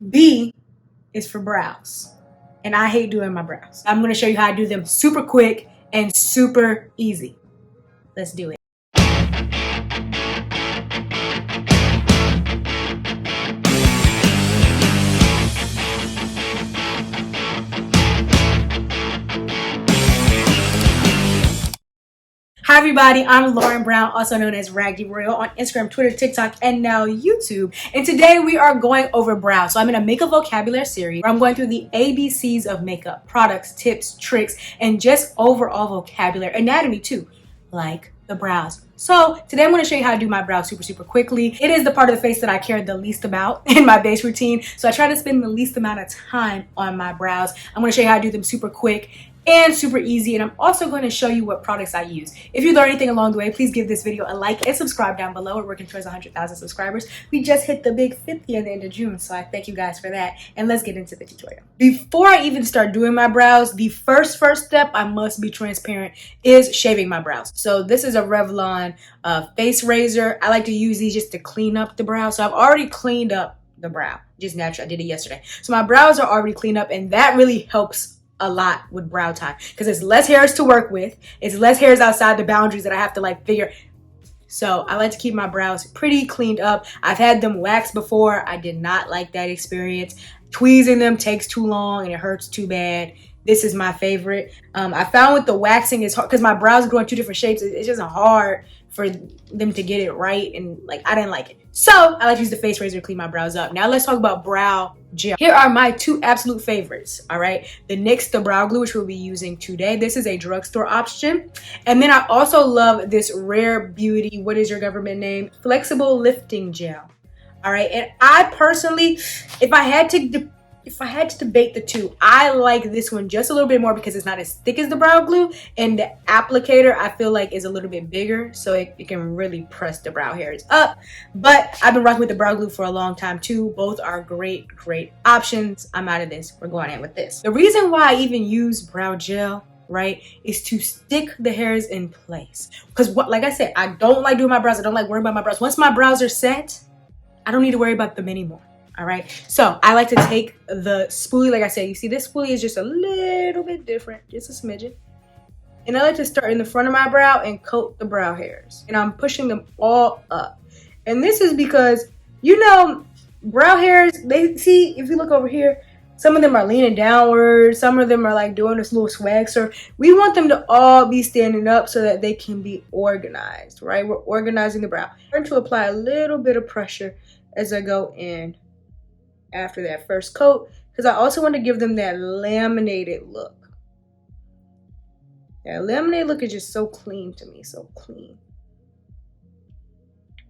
B is for brows. And I hate doing my brows. I'm going to show you how I do them super quick and super easy. Let's do it. Hi everybody, I'm Lauren Brown, also known as Raggy Royal on Instagram, Twitter, TikTok, and now YouTube. And today we are going over brows. So I'm in a makeup vocabulary series where I'm going through the ABCs of makeup, products, tips, tricks, and just overall vocabulary, anatomy too, like the brows. So today I'm going to show you how to do my brows super quickly. It is the part of the face that I care the least about in my base routine. So I try to spend the least amount of time on my brows. I'm going to show you how to do them super quick and super easy, and I'm also going to show you what products I use. If you learn anything along the way, please give this video a like and subscribe down below. We're working towards 100,000 subscribers. We just hit the big 50 at the end of June, so I thank you guys for that. And let's get into the tutorial. Before I even start doing my brows, the first step, I must be transparent, is shaving my brows. So this is a Revlon face razor. I like to use these just to clean up the brow. So I've already cleaned up the brow, just naturally. I did it yesterday. So my brows are already cleaned up, and that really helps a lot with brow time because it's less hairs to work with. It's less hairs outside the boundaries that I have to like figure. So I like to keep my brows pretty cleaned up. I've had them waxed before. I did not like that experience. Tweezing them takes too long and it hurts too bad. This is my favorite. I found with the waxing is hard because my brows grow in two different shapes. It's just hard for them to get it right, and like I didn't like it. So I like to use the face razor to clean my brows up. Now let's talk about brow gel. Here are my two absolute favorites. All right, the NYX The Brow Glue, which we'll be using today. This is a drugstore option. And then I also love this Rare Beauty, what is your government name, flexible lifting gel. All right, and I personally, if I had to debate the two, I like this one just a little bit more because it's not as thick as the brow glue, and the applicator I feel like is a little bit bigger, so it can really press the brow hairs up. But I've been rocking with the brow glue for a long time too. Both are great options. I'm out of this. We're going in with this. The reason why I even use brow gel, right, is to stick the hairs in place. Because like I said, I don't like doing my brows. I don't like worrying about my brows. Once my brows are set, I don't need to worry about them anymore. All right, so I like to take the spoolie, like I said, you see this spoolie is just a little bit different, just a smidgen. And I like to start in the front of my brow and coat the brow hairs. And I'm pushing them all up. And this is because, you know, brow hairs, they see, if you look over here, some of them are leaning downward, some of them are like doing this little swag surf. We want them to all be standing up so that they can be organized, right? We're organizing the brow. I'm going to apply a little bit of pressure as I go in after that first coat, because I also want to give them that laminated look. That laminated look is just so clean to me, so clean.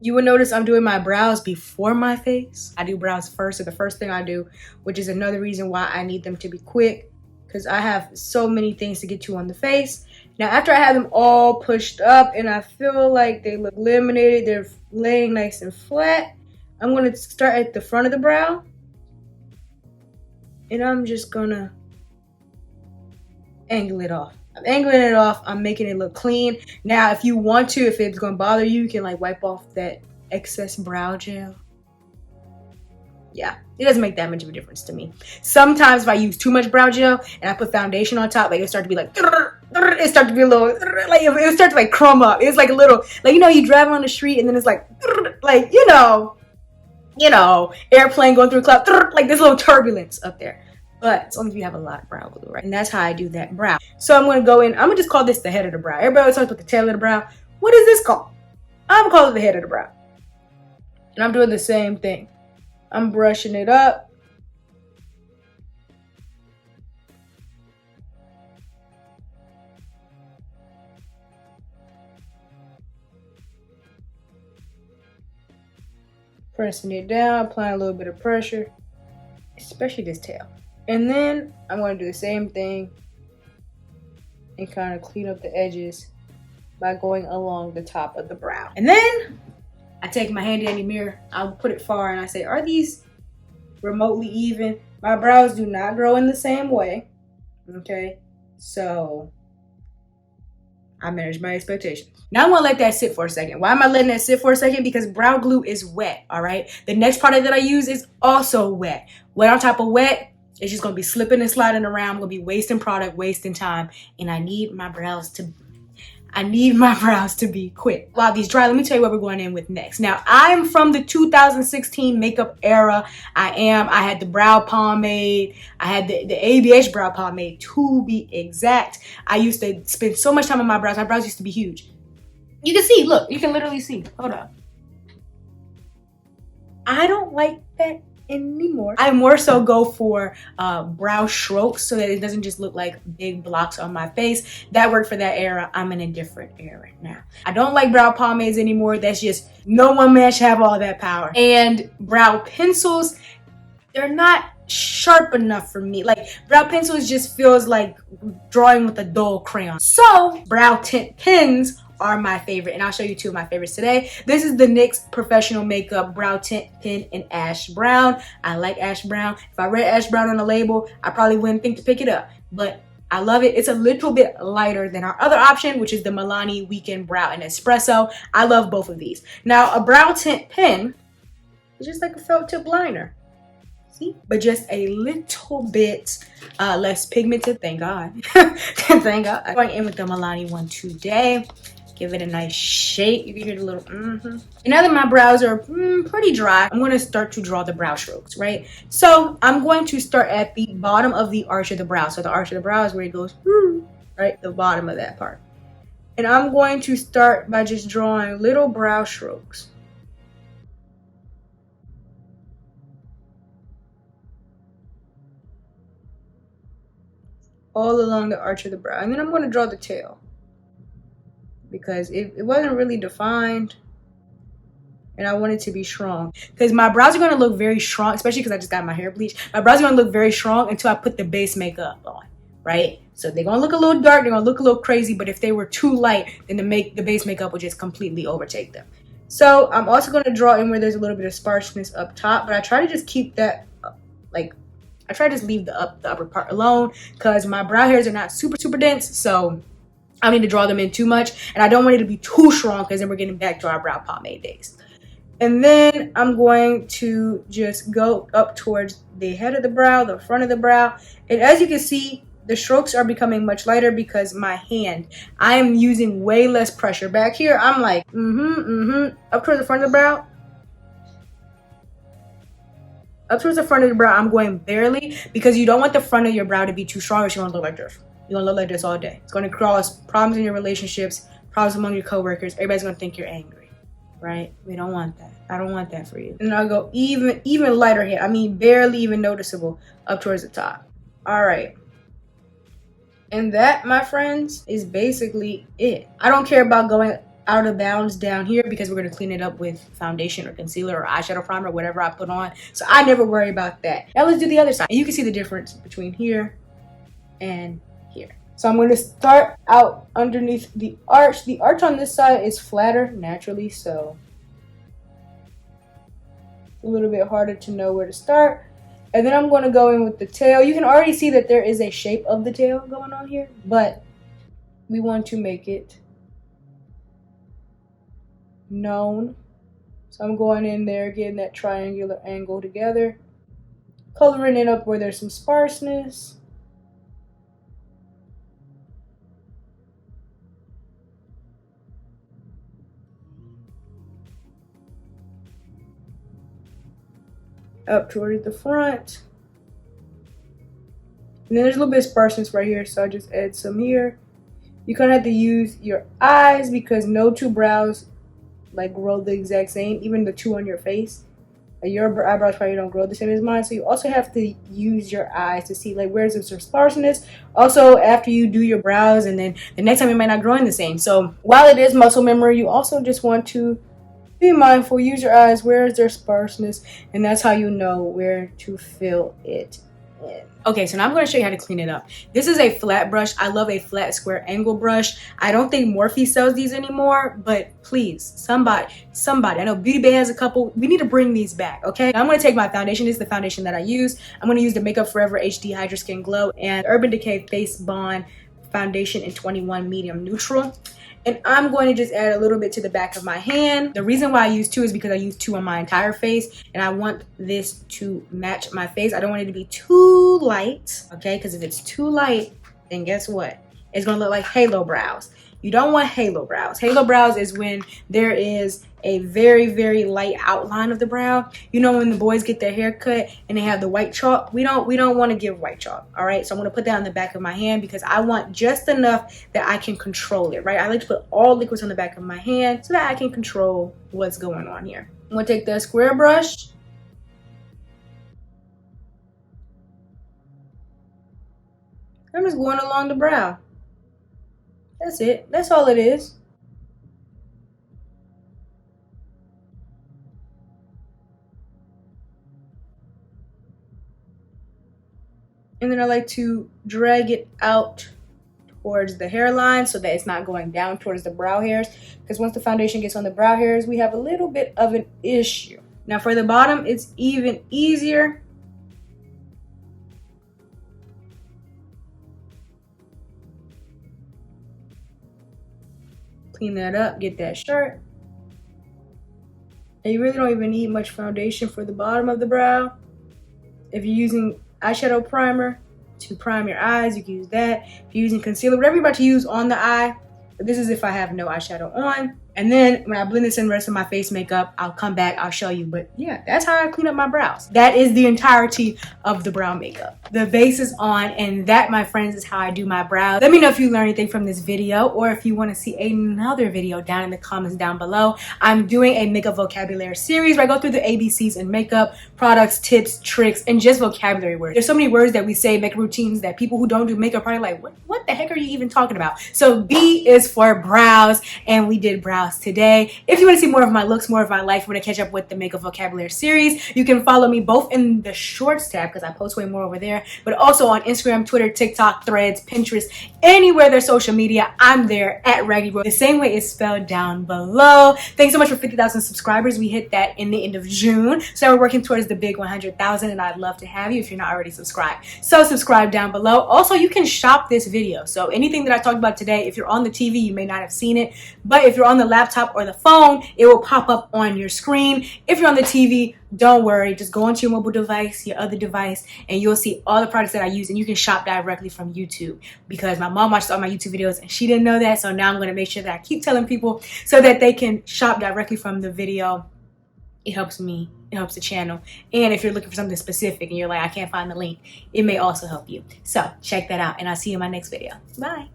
You will notice I'm doing my brows before my face. I do brows first, so the first thing I do, which is another reason why I need them to be quick, because I have so many things to get to on the face. Now after I have them all pushed up and I feel like they look laminated, they're laying nice and flat, I'm going to start at the front of the brow. And I'm just gonna angle it off. I'm angling it off. I'm making it look clean. Now, if you want to, if it's gonna bother you, you can like wipe off that excess brow gel. Yeah, it doesn't make that much of a difference to me. Sometimes if I use too much brow gel and I put foundation on top, like it start to be like, it start to be a little, like it start to like crumb up. It's like a little, like, you know, you drive on the street and then it's like you know, airplane going through a cloud, like this little turbulence up there. But it's only if you have a lot of brow glue, right? And that's how I do that brow. So I'm going to go in. I'm going to just call this the head of the brow. Everybody always talks about the tail of the brow. What is this called? I'm going to call it the head of the brow. And I'm doing the same thing. I'm brushing it up. Pressing it down, applying a little bit of pressure, especially this tail. And then I'm going to do the same thing and kind of clean up the edges by going along the top of the brow. And then I take my handy dandy mirror, I'll put it far, and I say, are these remotely even? My brows do not grow in the same way, okay? So I manage my expectations. Now I'm gonna let that sit for a second. Why am I letting that sit for a second? Because brow glue is wet, all right? The next product that I use is also wet. Wet on top of wet, it's just gonna be slipping and sliding around. I'm gonna be wasting product, wasting time, and I need my brows to be quick. While these dry, let me tell you what we're going in with next. Now, I'm from the 2016 makeup era. I had the brow pomade. I had the ABH brow pomade, to be exact. I used to spend so much time on my brows. My brows used to be huge. You can see, look, you can literally see. Hold on. I don't like that anymore. I more so go for brow strokes so that it doesn't just look like big blocks on my face. That worked for that era. I'm in a different era now. I don't like brow pomades anymore. That's just, no one man should have all that power. And brow pencils, they're not sharp enough for me. Like, brow pencils just feels like drawing with a dull crayon. So brow tint pens are my favorite, and I'll show you two of my favorites today. This is the NYX Professional Makeup Brow Tint Pen in Ash Brown. I like Ash Brown. If I read Ash Brown on the label, I probably wouldn't think to pick it up, but I love it. It's a little bit lighter than our other option, which is the Milani Weekend Brow in Espresso. I love both of these. Now, a brow tint pen is just like a felt tip liner. See? But just a little bit less pigmented, thank God. Thank God. I'm going in with the Milani one today. Give it a nice shake. You can hear the little And now that my brows are pretty dry, I'm going to start to draw the brow strokes, right? So I'm going to start at the bottom of the arch of the brow. So the arch of the brow is where it goes, right? The bottom of that part. And I'm going to start by just drawing little brow strokes. All along the arch of the brow. And then I'm going to draw the tail, because it wasn't really defined and I want it to be strong. Because my brows are going to look very strong, especially because I just got my hair bleached. My brows are going to look very strong until I put the base makeup on, right? So they're going to look a little dark, they're going to look a little crazy, but if they were too light, then the base makeup will just completely overtake them. So I'm also going to draw in where there's a little bit of sparseness up top, but I try to just keep that, I try to just leave the upper part alone, because my brow hairs are not super dense, so I don't need to draw them in too much, and I don't want it to be too strong, because then we're getting back to our brow pomade days. And then I'm going to just go up towards the head of the brow, the front of the brow, and as you can see, the strokes are becoming much lighter because my hand, I am using way less pressure. Back here, I'm like, up towards the front of the brow. Up towards the front of the brow, I'm going barely, because you don't want the front of your brow to be too strong, or you're going to look like this. You're going to look like this all day. It's going to cause problems in your relationships, problems among your coworkers. Everybody's going to think you're angry, right? We don't want that. I don't want that for you. And I'll go even lighter here. I mean, barely even noticeable up towards the top. All right. And that, my friends, is basically it. I don't care about going out of bounds down here, because we're going to clean it up with foundation or concealer or eyeshadow primer, whatever I put on. So I never worry about that. Now let's do the other side. And you can see the difference between here and here. So I'm going to start out underneath the arch. The arch on this side is flatter naturally, so it's a little bit harder to know where to start. And then I'm going to go in with the tail. You can already see that there is a shape of the tail going on here, but we want to make it known. So I'm going in there, getting that triangular angle together, coloring it up where there's some sparseness. Up towards the front. And then there's a little bit of sparseness right here, so I just add some here. You kind of have to use your eyes, because no two brows like grow the exact same, even the two on your face. Your eyebrows probably don't grow the same as mine, so you also have to use your eyes to see like where's some sparseness. Also, after you do your brows, and then the next time it might not grow in the same. So while it is muscle memory, you also just want to be mindful, use your eyes, where is there sparseness, and that's how you know where to fill it in. Okay, so now I'm going to show you how to clean it up. This is a flat brush. I love a flat square angle brush. I don't think Morphe sells these anymore, but please, somebody, I know Beauty Bay has a couple. We need to bring these back, okay? Now I'm going to take my foundation. This is the foundation that I use. I'm going to use the Makeup Forever HD Hydra Skin Glow and Urban Decay Face Bond Foundation in 21 Medium Neutral. And I'm going to just add a little bit to the back of my hand. The reason why I use 2 is because I use 2 on my entire face, and I want this to match my face. I don't want it to be too light, okay? Because if it's too light, then guess what? It's gonna look like halo brows. You don't want halo brows. Halo brows is when there is a very, very light outline of the brow. You know, when the boys get their hair cut and they have the white chalk, we don't want to give white chalk. All right, so I'm going to put that on the back of my hand because I want just enough that I can control it, right? I like to put all liquids on the back of my hand so that I can control what's going on here. I'm going to take the square brush. I'm just going along the brow. That's it. That's all it is. And then I like to drag it out towards the hairline so that it's not going down towards the brow hairs. Because once the foundation gets on the brow hairs, we have a little bit of an issue. Now for the bottom, it's even easier. Clean that up, get that sharp. And you really don't even need much foundation for the bottom of the brow. If you're using eyeshadow primer to prime your eyes, you can use that. If you're using concealer, whatever you're about to use on the eye, but this is if I have no eyeshadow on. And then when I blend this in the rest of my face makeup, I'll come back, I'll show you. But yeah, that's how I clean up my brows. That is the entirety of the brow makeup. The base is on, and that, my friends, is how I do my brows. Let me know if you learned anything from this video, or if you want to see another video down in the comments down below. I'm doing a makeup vocabulary series where I go through the ABCs in makeup, products, tips, tricks, and just vocabulary words. There's so many words that we say, makeup routines, that people who don't do makeup are probably like, what the heck are you even talking about? So B is for brows, and we did brows today. If you want to see more of my looks, more of my life, you want to catch up with the Makeup Vocabulary Series, you can follow me both in the Shorts tab because I post way more over there, but also on Instagram, Twitter, TikTok, Threads, Pinterest, anywhere there's social media, I'm there at Raggedy Roy. The same way is spelled down below. Thanks so much for 50,000 subscribers. We hit that in the end of June, so we're working towards the big 100,000, and I'd love to have you if you're not already subscribed. So subscribe down below. Also, you can shop this video. So anything that I talked about today, if you're on the TV, you may not have seen it, but if you're on the laptop or the phone, it will pop up on your screen. If you're on the TV, don't worry, just go onto your mobile device, your other device, and you'll see all the products that I use, and you can shop directly from YouTube because my mom watches all my YouTube videos and she didn't know that, so now I'm going to make sure that I keep telling people so that they can shop directly from the video. It helps me, it helps the channel, and if you're looking for something specific and you're like, I can't find the link, it may also help you. So check that out, and I'll see you in my next video. Bye.